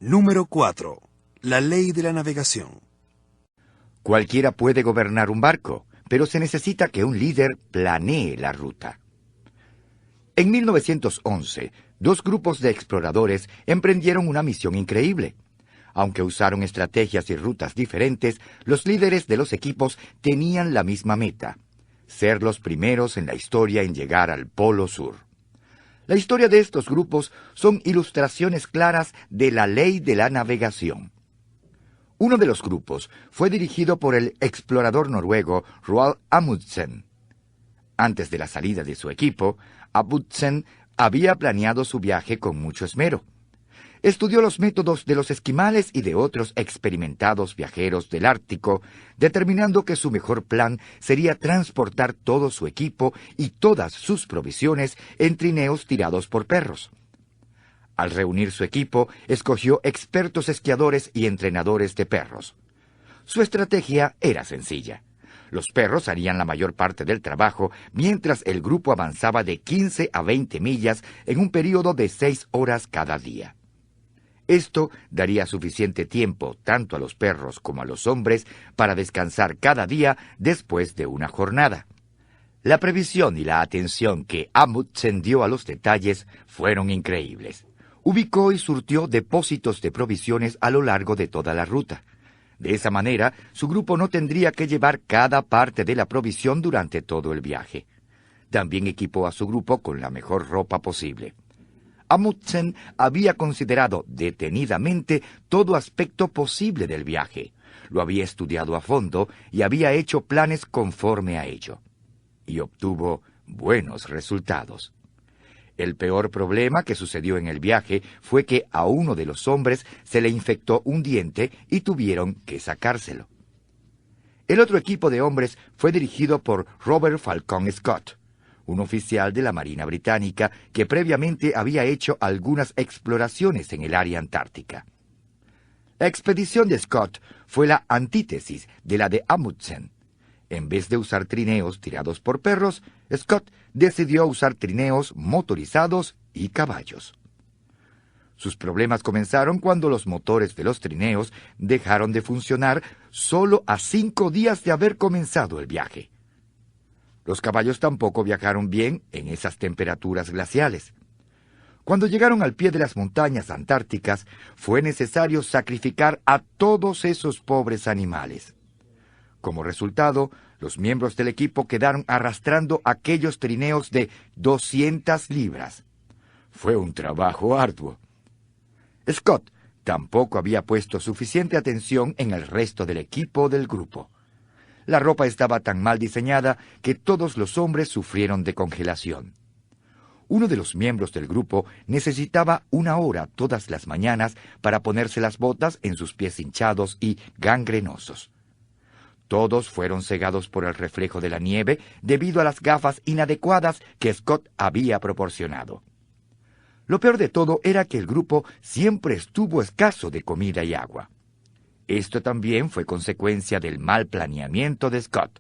Número 4. La ley de la navegación. Cualquiera puede gobernar un barco, pero se necesita que un líder planee la ruta. En 1911, dos grupos de exploradores emprendieron una misión increíble. Aunque usaron estrategias y rutas diferentes, los líderes de los equipos tenían la misma meta: ser los primeros en la historia en llegar al Polo Sur. La historia de estos grupos son ilustraciones claras de la ley de la navegación. Uno de los grupos fue dirigido por el explorador noruego Roald Amundsen. Antes de la salida de su equipo, Amundsen había planeado su viaje con mucho esmero. Estudió los métodos de los esquimales y de otros experimentados viajeros del Ártico, determinando que su mejor plan sería transportar todo su equipo y todas sus provisiones en trineos tirados por perros. Al reunir su equipo, escogió expertos esquiadores y entrenadores de perros. Su estrategia era sencilla. Los perros harían la mayor parte del trabajo, mientras el grupo avanzaba de 15 a 20 millas en un período de 6 horas cada día. Esto daría suficiente tiempo tanto a los perros como a los hombres para descansar cada día después de una jornada. La previsión y la atención que Amundsen dio a los detalles fueron increíbles. Ubicó y surtió depósitos de provisiones a lo largo de toda la ruta. De esa manera, su grupo no tendría que llevar cada parte de la provisión durante todo el viaje. También equipó a su grupo con la mejor ropa posible. Amundsen había considerado detenidamente todo aspecto posible del viaje. Lo había estudiado a fondo y había hecho planes conforme a ello. Y obtuvo buenos resultados. El peor problema que sucedió en el viaje fue que a uno de los hombres se le infectó un diente y tuvieron que sacárselo. El otro equipo de hombres fue dirigido por Robert Falcon Scott, un oficial de la Marina Británica que previamente había hecho algunas exploraciones en el área antártica. La expedición de Scott fue la antítesis de la de Amundsen. En vez de usar trineos tirados por perros, Scott decidió usar trineos motorizados y caballos. Sus problemas comenzaron cuando los motores de los trineos dejaron de funcionar solo a 5 días de haber comenzado el viaje. Los caballos tampoco viajaron bien en esas temperaturas glaciales. Cuando llegaron al pie de las montañas antárticas, fue necesario sacrificar a todos esos pobres animales. Como resultado, los miembros del equipo quedaron arrastrando aquellos trineos de 200 libras. Fue un trabajo arduo. Scott tampoco había puesto suficiente atención en el resto del equipo del grupo. La ropa estaba tan mal diseñada que todos los hombres sufrieron de congelación. Uno de los miembros del grupo necesitaba 1 hora todas las mañanas para ponerse las botas en sus pies hinchados y gangrenosos. Todos fueron cegados por el reflejo de la nieve debido a las gafas inadecuadas que Scott había proporcionado. Lo peor de todo era que el grupo siempre estuvo escaso de comida y agua. Esto también fue consecuencia del mal planeamiento de Scott.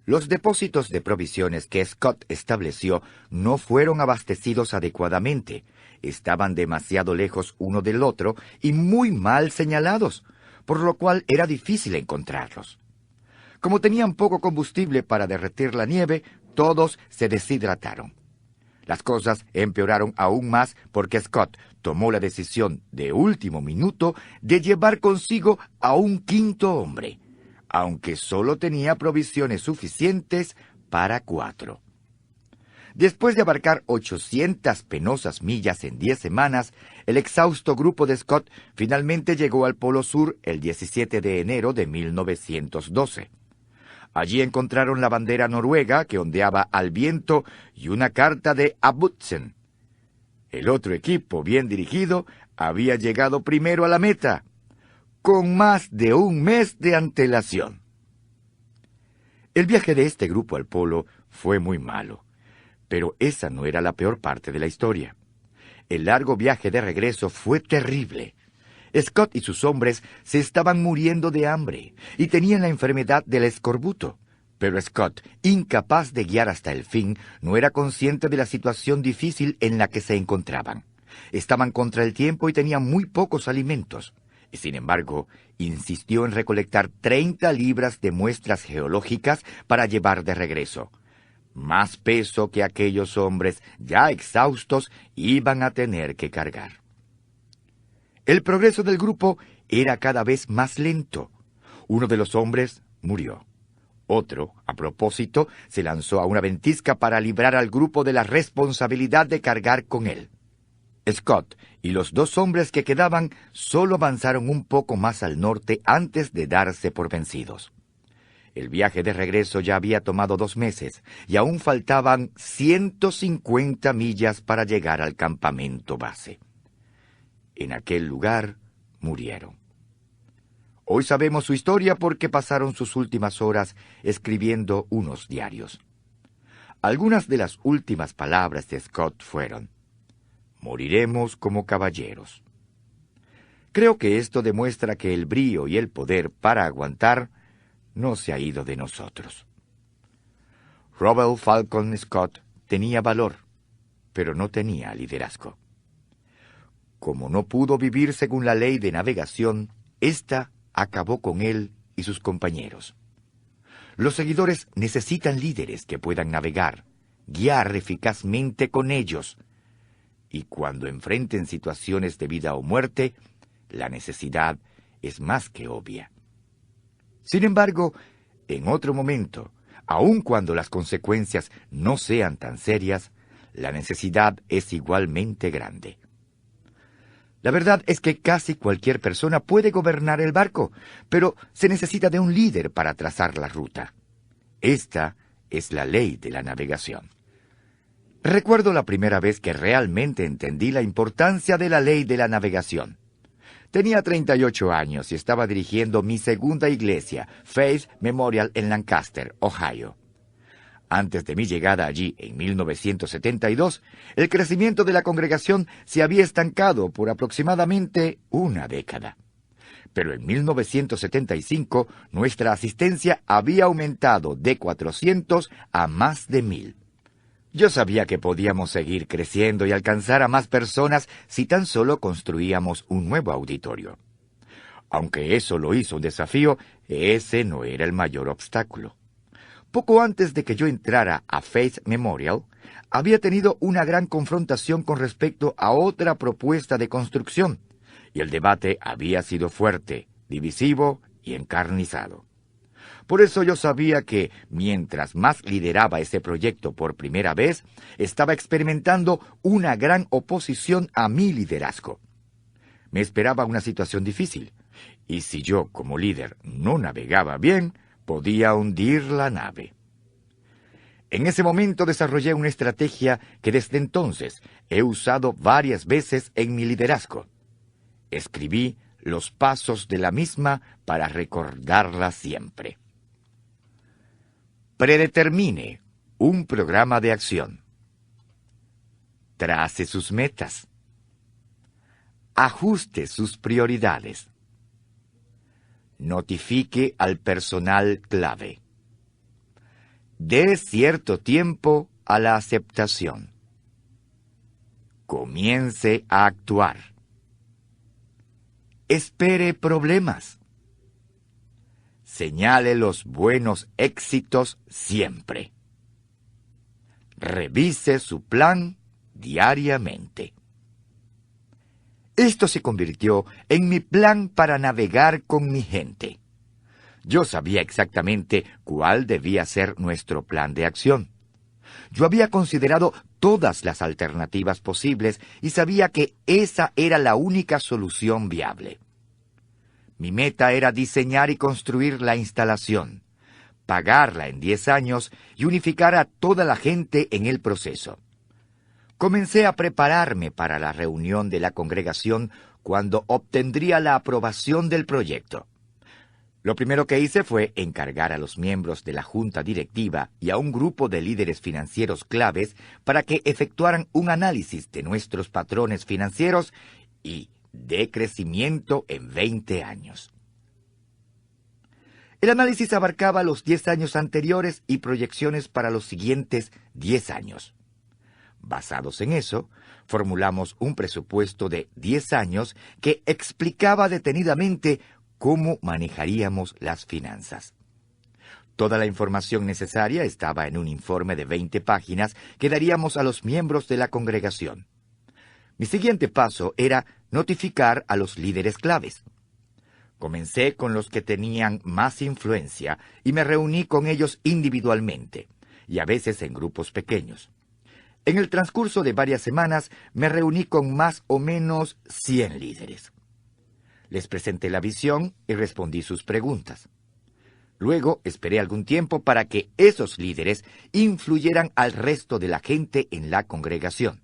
Los depósitos de provisiones que Scott estableció no fueron abastecidos adecuadamente, estaban demasiado lejos uno del otro y muy mal señalados, por lo cual era difícil encontrarlos. Como tenían poco combustible para derretir la nieve, todos se deshidrataron. Las cosas empeoraron aún más porque Scott tomó la decisión de último minuto de llevar consigo a un 5.º hombre, aunque solo tenía provisiones suficientes para 4. Después de abarcar 800 penosas millas en 10 semanas, el exhausto grupo de Scott finalmente llegó al Polo Sur el 17 de enero de 1912. Allí encontraron la bandera noruega que ondeaba al viento y una carta de Amundsen. El otro equipo, bien dirigido, había llegado primero a la meta, con más de 1 mes de antelación. El viaje de este grupo al polo fue muy malo, pero esa no era la peor parte de la historia. El largo viaje de regreso fue terrible. Scott y sus hombres se estaban muriendo de hambre y tenían la enfermedad del escorbuto. Pero Scott, incapaz de guiar hasta el fin, no era consciente de la situación difícil en la que se encontraban. Estaban contra el tiempo y tenían muy pocos alimentos. Sin embargo, insistió en recolectar 30 libras de muestras geológicas para llevar de regreso. Más peso que aquellos hombres, ya exhaustos, iban a tener que cargar. El progreso del grupo era cada vez más lento. Uno de los hombres murió. Otro, a propósito, se lanzó a una ventisca para librar al grupo de la responsabilidad de cargar con él. Scott y los 2 hombres que quedaban solo avanzaron un poco más al norte antes de darse por vencidos. El viaje de regreso ya había tomado 2 meses y aún faltaban 150 millas para llegar al campamento base. En aquel lugar murieron. Hoy sabemos su historia porque pasaron sus últimas horas escribiendo unos diarios. Algunas de las últimas palabras de Scott fueron: «Moriremos como caballeros». Creo que esto demuestra que el brío y el poder para aguantar no se ha ido de nosotros. Robert Falcon Scott tenía valor, pero no tenía liderazgo. Como no pudo vivir según la ley de navegación, ésta acabó con él y sus compañeros. Los seguidores necesitan líderes que puedan navegar, guiar eficazmente con ellos, y cuando enfrenten situaciones de vida o muerte, la necesidad es más que obvia. Sin embargo, en otro momento, aun cuando las consecuencias no sean tan serias, la necesidad es igualmente grande. La verdad es que casi cualquier persona puede gobernar el barco, pero se necesita de un líder para trazar la ruta. Esta es la ley de la navegación. Recuerdo la primera vez que realmente entendí la importancia de la ley de la navegación. Tenía 38 años y estaba dirigiendo mi segunda iglesia, Faith Memorial, en Lancaster, Ohio. Antes de mi llegada allí, en 1972, el crecimiento de la congregación se había estancado por aproximadamente una década. Pero en 1975, nuestra asistencia había aumentado de 400 a más de 1,000. Yo sabía que podíamos seguir creciendo y alcanzar a más personas si tan solo construíamos un nuevo auditorio. Aunque eso lo hizo un desafío, ese no era el mayor obstáculo. Poco antes de que yo entrara a Faith Memorial, había tenido una gran confrontación con respecto a otra propuesta de construcción, y el debate había sido fuerte, divisivo y encarnizado. Por eso yo sabía que, mientras más lideraba ese proyecto por primera vez, estaba experimentando una gran oposición a mi liderazgo. Me esperaba una situación difícil, y si yo, como líder, no navegaba bien, podía hundir la nave. En ese momento desarrollé una estrategia que desde entonces he usado varias veces en mi liderazgo. Escribí los pasos de la misma para recordarla siempre. Predetermine un programa de acción. Trace sus metas. Ajuste sus prioridades. Notifique al personal clave. Dé cierto tiempo a la aceptación. Comience a actuar. Espere problemas. Señale los buenos éxitos siempre. Revise su plan diariamente. Esto se convirtió en mi plan para navegar con mi gente. Yo sabía exactamente cuál debía ser nuestro plan de acción. Yo había considerado todas las alternativas posibles y sabía que esa era la única solución viable. Mi meta era diseñar y construir la instalación, pagarla en 10 años y unificar a toda la gente en el proceso. Comencé a prepararme para la reunión de la congregación cuando obtendría la aprobación del proyecto. Lo primero que hice fue encargar a los miembros de la junta directiva y a un grupo de líderes financieros claves para que efectuaran un análisis de nuestros patrones financieros y de crecimiento en 20 años. El análisis abarcaba los 10 años anteriores y proyecciones para los siguientes 10 años. Basados en eso, formulamos un presupuesto de 10 años que explicaba detenidamente cómo manejaríamos las finanzas. Toda la información necesaria estaba en un informe de 20 páginas que daríamos a los miembros de la congregación. Mi siguiente paso era notificar a los líderes claves. Comencé con los que tenían más influencia y me reuní con ellos individualmente, y a veces en grupos pequeños. En el transcurso de varias semanas me reuní con más o menos 100 líderes. Les presenté la visión y respondí sus preguntas. Luego esperé algún tiempo para que esos líderes influyeran al resto de la gente en la congregación.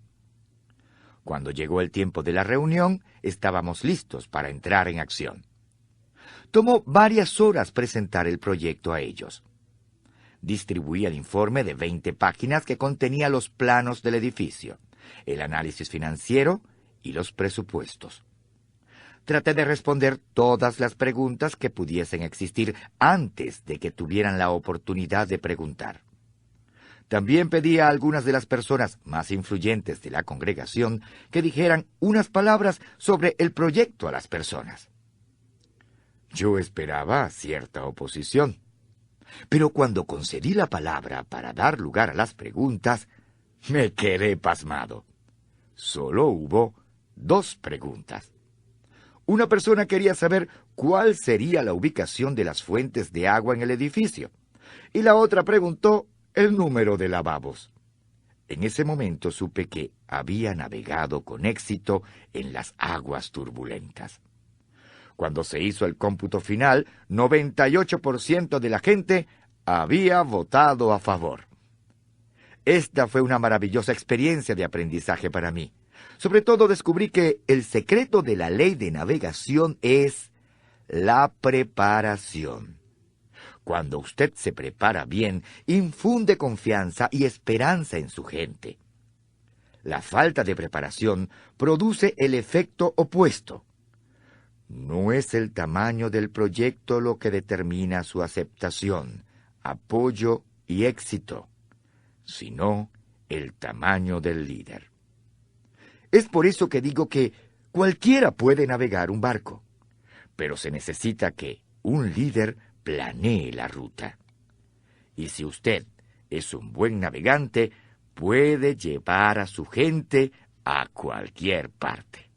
Cuando llegó el tiempo de la reunión, estábamos listos para entrar en acción. Tomó varias horas presentar el proyecto a ellos. Distribuí el informe de 20 páginas que contenía los planos del edificio, el análisis financiero y los presupuestos. Traté de responder todas las preguntas que pudiesen existir antes de que tuvieran la oportunidad de preguntar. También pedí a algunas de las personas más influyentes de la congregación que dijeran unas palabras sobre el proyecto a las personas. Yo esperaba cierta oposición, pero cuando concedí la palabra para dar lugar a las preguntas, me quedé pasmado. Solo hubo 2 preguntas. Una persona quería saber cuál sería la ubicación de las fuentes de agua en el edificio, y la otra preguntó el número de lavabos. En ese momento supe que había navegado con éxito en las aguas turbulentas. Cuando se hizo el cómputo final, 98% de la gente había votado a favor. Esta fue una maravillosa experiencia de aprendizaje para mí. Sobre todo descubrí que el secreto de la ley de navegación es la preparación. Cuando usted se prepara bien, infunde confianza y esperanza en su gente. La falta de preparación produce el efecto opuesto. No es el tamaño del proyecto lo que determina su aceptación, apoyo y éxito, sino el tamaño del líder. Es por eso que digo que cualquiera puede navegar un barco, pero se necesita que un líder planee la ruta. Y si usted es un buen navegante, puede llevar a su gente a cualquier parte.